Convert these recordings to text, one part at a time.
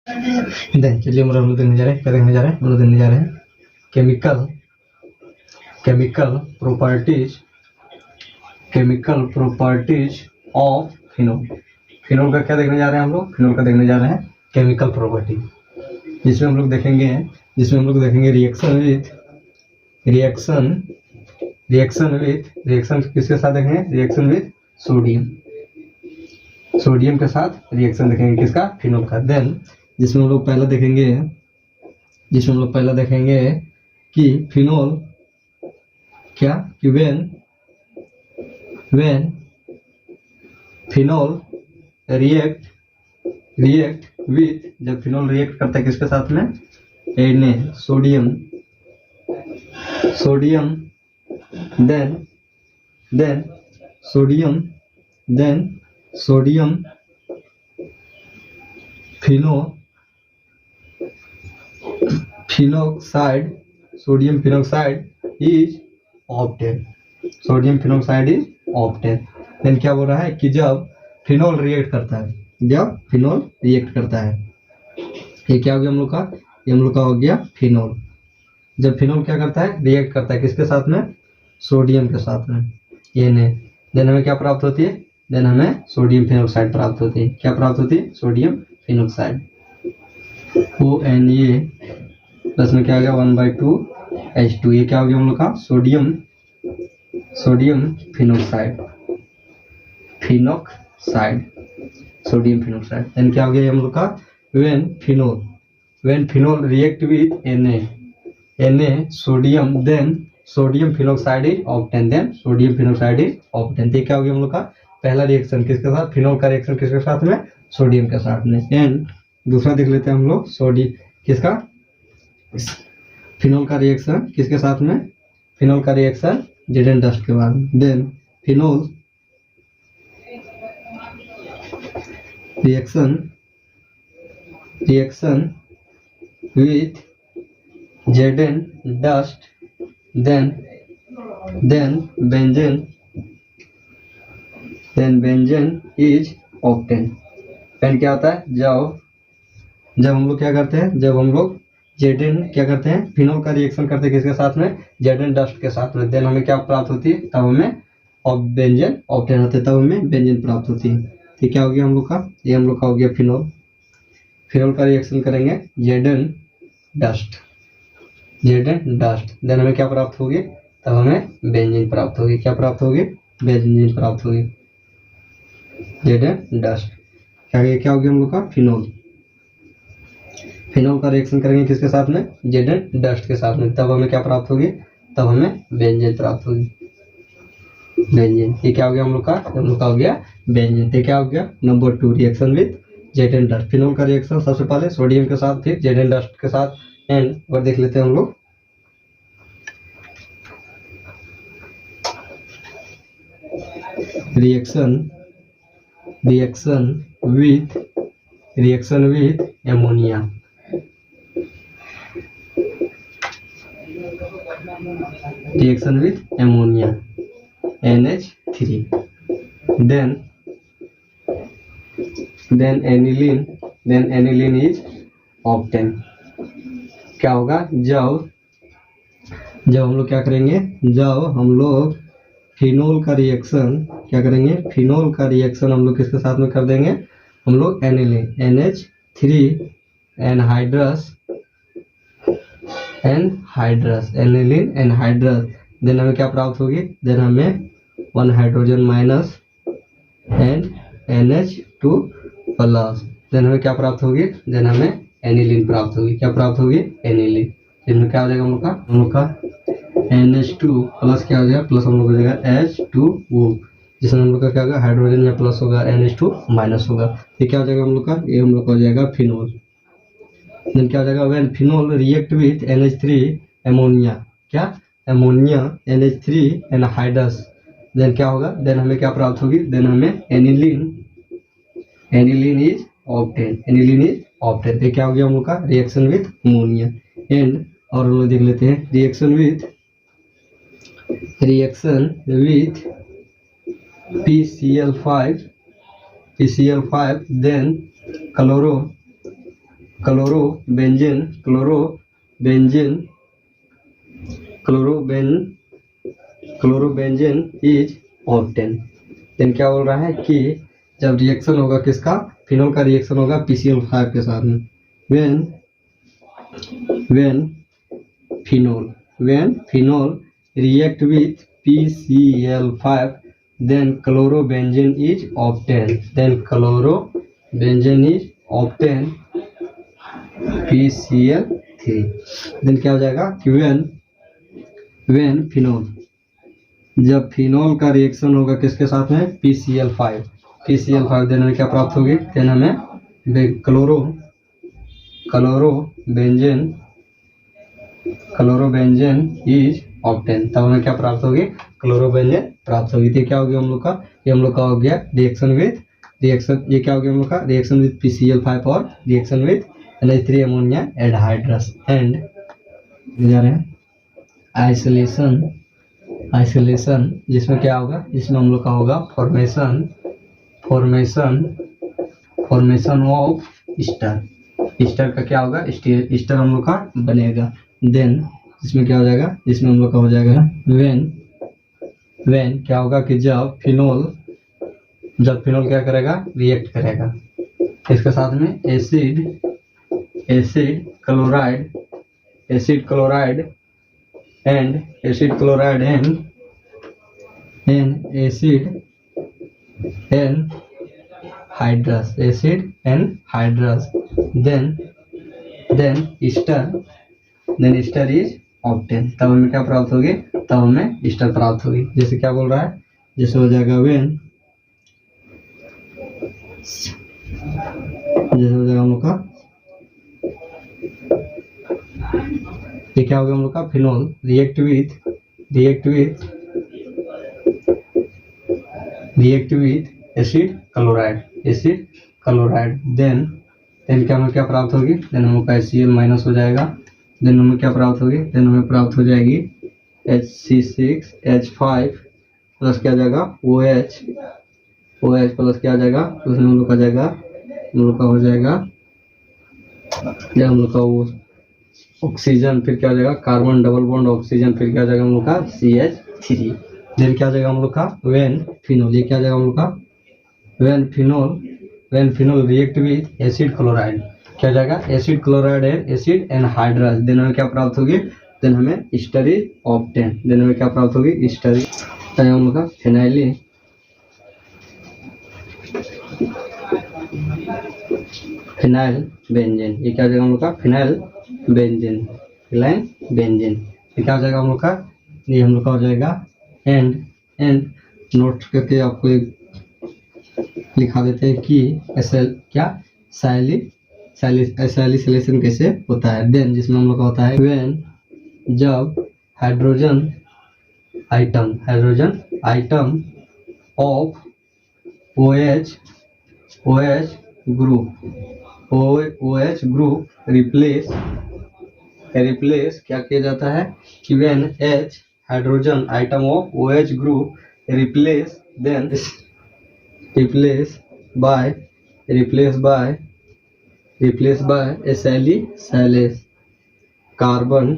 Then चलिए हम लोग देखने जा रहे हैं, क्या देखने जा रहे हैं, हम लोग देखने जा रहे हैं chemical properties of phenol. Phenol का क्या देखने जा रहे हैं हम लोग, फिनोल का देखने जा रहे हैं केमिकल प्रॉपर्टी, जिसमें हम लोग देखेंगे रिएक्शन किसके साथ देखेंगे, रिएक्शन विथ सोडियम के साथ रिएक्शन देखेंगे, किसका, फिनोल का। देन जिसमें हम लोग पहला देखेंगे कि फिनोल क्या, कि व्हेन फिनोल रिएक्ट विथ, जब फिनोल रिएक्ट करता है किसके साथ में, Na sodium, then sodium phenoxide is obtain. Then क्या बोल रहा है कि जब फिनोल रिएक्ट करता है, ये क्या हो गया हम लोग का, ये हम लोग का हो गया फिनोल। जब फिनोल क्या करता है, रिएक्ट करता है किसके साथ में, सोडियम के साथ में, ये ने, देन हमें क्या प्राप्त होती है, देन हमें सोडियम फिनोक्साइड प्राप्त होती है। क्या प्राप्त होती है, सोडियम फिनोक्साइड, ONA प्लस में क्या आ गया 1/2H2, ये क्या हो गया हम लोग का, sodium phenoxide, sodium phenoxide. Then क्या हो गया हम लोग का, when phenol react with Na sodium, then sodium phenoxide is obtain, तो क्या हो गया हम लोग का पहला रिएक्शन किसके साथ, फिनोल का रिएक्शन किसके साथ में, सोडियम के साथ में। एंड दूसरा देख लेते हैं हम लोग, किसका, फिनोल का रिएक्शन किसके साथ में, फिनोल का रिएक्शन जेडन डस्ट के बाद। देन फिनोल रिएक्शन विथ जेडन dust, then benzene is obtain. पेन क्या होता है, जब हम लोग क्या करते हैं, जब हम लोग जेडन क्या करते हैं, फिनोल का रिएक्शन करते हैं किसके साथ में, जेडन डस्ट के साथ में, देन हमें क्या प्राप्त होती है, तब हमें बेंजेन ऑब्टेन होते हैं, तब हमें बेंजेन प्राप्त होती है। तो क्या हो गया हम लोग का, ये हम लोग का हो गया फिनोल का रिएक्शन करेंगे जेडन डस्ट, देन हमें क्या प्राप्त होगी, तब हमें बेंजीन प्राप्त होगी। क्या प्राप्त होगी, बेंजीन प्राप्त होगी, जेडन डस्ट। क्या हो गया हम लोग का, फिनोल का रिएक्शन करेंगे किसके साथ में, जेडन डस्ट के साथ में, तब हमें क्या प्राप्त होगी, तब हमें बेंजीन प्राप्त होगी, बेंजीन। ये क्या हो गया हम लोग का हो गया बेंजीन। तो क्या हो गया नंबर 2, रिएक्शन विथ जेडन डस्ट। फिनोल का रिएक्शन सबसे पहले सोडियम के साथ, फिर जेडन डस्ट के साथ। एंड और देख लेते हैं हम लोग, reaction with ammonia, NH3, then aniline is obtain. क्या होगा, जब हम लोग क्या करेंगे, जब हम लोग फिनोल का रिएक्शन क्या करेंगे, फिनोल का रिएक्शन हम लोग किसके साथ में कर देंगे, हम लोग aniline NH3 aniline anhydrous, then हमें क्या प्राप्त होगी, देन हमें 1 hydrogen minus and NH2 plus, then हमें क्या प्राप्त होगी, देन हमें एनिलीन प्राप्त होगी। क्या प्राप्त होगी, एनिलीन। इसमें क्या हो जाएगा हम लोग का NH2 प्लस क्या हो जाएगा, प्लस हम लोग हो जाएगा H2O, जिसमें हम लोग का क्या होगा, हाइड्रोजन में प्लस होगा, NH2 माइनस होगा। ये क्या हो जाएगा हम लोग का, ये हम लोग का हो जाएगा फिनोल। देन क्या हो जाएगा, when phenol react with NH3 ammonia, क्या, एमोनिया NH3 एनहाइड्रस, देन क्या होगा, देन हमें क्या प्राप्त होगी, देन हमें एनिलीन इज ऑब्टेन। ये क्या हो गया हम लोग का, रिएक्शन विथ अमोनिया। एंड और हम लोग देख लेते हैं, reaction with PCl5, then chlorobenzene chlorobenzene chlorobenzene is obtain. Then क्या बोल रहा है कि जब रिएक्शन होगा किसका, फिनोल का रिएक्शन होगा PCl5 के साथ में, when phenol react with PCl5 then chlorobenzene is obtained, PCl3। Then क्या हो जाएगा कि when फिनोल, जब फिनोल का रिएक्शन होगा किसके साथ में, PCl5 देन हमें क्या प्राप्त होगी, देन हमें क्लोरोबेंजीन इज ऑब्टेन, तब हमें क्या प्राप्त होगी, क्लोरोबेंजीन प्राप्त होगी। तो क्या हो गया हम लोग का, ये हम लोग का हो गया रिएक्शन, ये क्या हो गया हम लोग का, रिएक्शन विद PCl5 और reaction with NH3 ammonia anhydrous. And जा रहे हैं आइसोलेशन, जिसमें क्या होगा, जिसमें हम लोग का होगा फॉर्मेशन ऑफ ईस्टर का क्या होगा, ईस्टर हम लोग का बनेगा। देन इसमें क्या हो जाएगा, जिसमें हम लोग का हो जाएगा व्हेन क्या होगा कि जब फिनोल क्या करेगा, रिएक्ट करेगा इसके साथ में acid chloride and acid hydrous, then ester is obtain, तब हमें क्या प्राप्त होगी, तब हमें ईस्टर प्राप्त होगी। जैसे क्या बोल रहा है, जैसे हो जाएगा जैसे हो जाएगा हम लोग का, ये क्या हो गया हम लोग का, phenol react with acid chloride, then क्या हमें क्या प्राप्त होगी, देन हम लोग का HCl माइनस हो जाएगा, देन हमें क्या प्राप्त होगी, देन हमें प्राप्त हो जाएगी HC6H5 प्लस क्या जाएगा OH प्लस क्या जाएगा, उसमें हम लोग का जाएगा, हम लोग का हो जाएगा या हम लोग का वो ऑक्सीजन, फिर क्या हो जाएगा कार्बन डबल बॉन्ड ऑक्सीजन, फिर क्या हो जाएगा हम लोग का CH3। देन क्या हो जाएगा हम लोग का व्हेन फिनोल, ये क्या हो जाएगा हम लोग का when phenol react with acid chloride, क्या हो जाएगा acid chloride and acid anhydrous, then हमें क्या प्राप्त होगी, देन हमें ईस्टर इज ऑब्टेन, देन हमें क्या प्राप्त होगी, ईस्टर हम लोग का फिनाइल बेंजीन, ये क्या हो जाएगा हम लोग का फिनाइल बेंजीन, ये क्या हो जाएगा हम लोग का, ये हम लोग का हो जाएगा एंड नोट करके आपको एक लिखा देते हैं कि क्या सैलिसिलेशन कैसे होता है। देन जिसमें हम लोग का होता है व्हेन, जब hydrogen atom of OH group replace क्या किया जाता है कि when H hydrogen atom of OH group replace by एसाइलिसिलेस कार्बन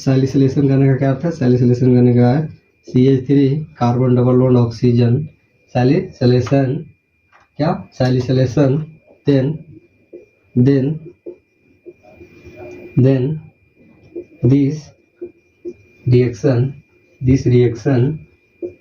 सैलिसिलेशन करने का क्या अर्थ है, सैलिसिलेशन करने का है CH3 carbon double bond oxygen, salicylation then this reaction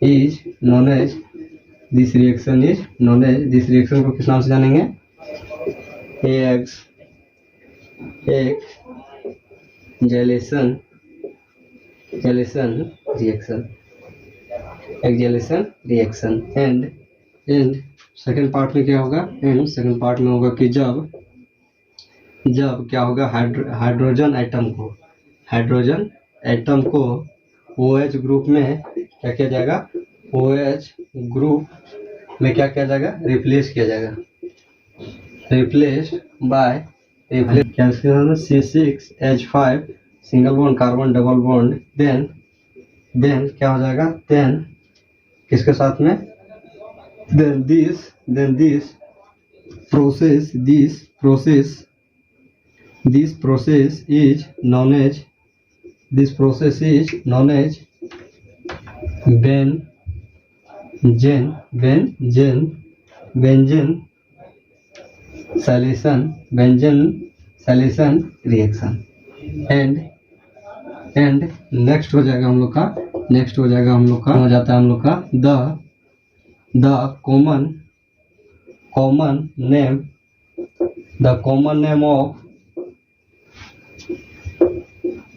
is known as, this reaction को किस नाम से जानेंगे, exhalation reaction. And second part में क्या होगा, सेकंड पार्ट में होगा कि जब क्या होगा, हाइड्रोजन एटम को OH ग्रुप में क्या किया जाएगा, OH ग्रुप में क्या किया जाएगा, रिप्लेस किया जाएगा, C6H5 single bond carbon double bond, then क्या हो जाएगा, देन किसके साथ में, then this process is known as Benzene salation reaction। And next हो जाएगा हम लोग का, हो जाता है हम लोग का द कॉमन नेम ऑफ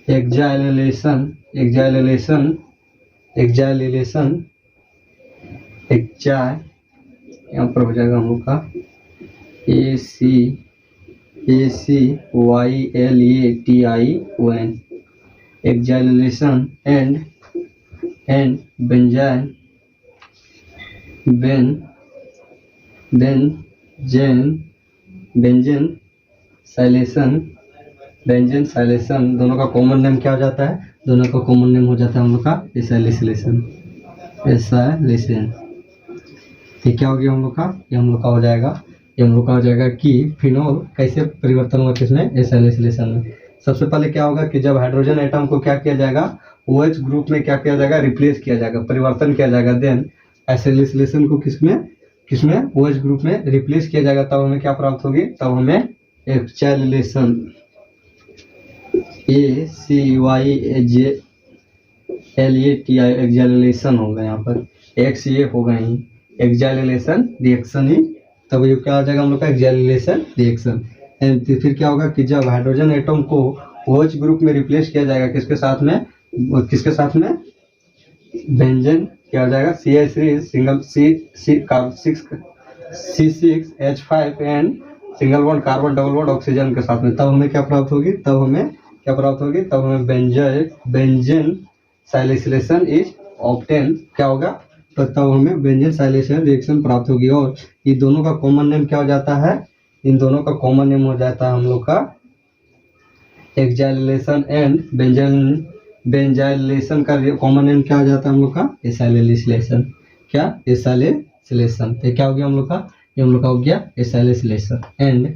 एक्जाइलेशन, यहाँ पर हो जाएगा हम लोग का ACYLATION, एक्जाइलेशन एंड बेंजेन साइलेशन, दोनों का कॉमन नेम क्या हो जाता है, दोनों का कॉमन नेम हो जाता है हम लोग का एसाइलेशन। ये क्या हो गया हम लोग का, ये हम लोग का हो जाएगा कि फिनॉल कैसे परिवर्तन हुआ किसमें, एसाइलेशन में। सबसे पहले क्या होगा कि जब हाइड्रोजन एटम को क्या किया जाएगा, OH ग्रुप में क्या किया जाएगा, रिप्लेस किया जाएगा, परिवर्तन किया जाएगा। देन एसाइलेशन को किसमें OH ग्रुप में रिप्लेस किया जाएगा, तब हमें क्या प्राप्त होगी, तब हमें एक्जाइलेशन ACYLATI एक्जाइलेशन होगा। यहाँ पर एक्स ये होगा ही एक्जाइलेशन रिएक्शन ही, तब ये क्या आ जाएगा हम लोग का एक्जाइलेशन रिएक्शन। एंड फिर क्या होगा कि जब हाइड्रोजन एटम को OH ग्रुप में रिप्लेस किया जाएगा किसके साथ में, बेंजेन क्या हो जाएगा, CH3 single C6H5 and single bond carbon double bond oxygen के साथ में, तब हमें क्या प्राप्त होगी, तब हमें बेंजेन साइलेशन इज ऑब्टेन, क्या होगा, तो तब हमें बेंजेन साइलेशन रिएक्शन प्राप्त होगी। और ये दोनों का कॉमन नेम क्या हो जाता है, इन दोनों का कॉमन नेम हो जाता है हम लोग का एक्जाइलेशन एंड बेंजाइलेशन का कॉमन नेम क्या हो जाता है हम लोग का, एसाइलेशन। क्या, एसाइलेशन। तो क्या हो गया हम लोग का, ये हम लोग का हो गया एसाइलेशन। एंड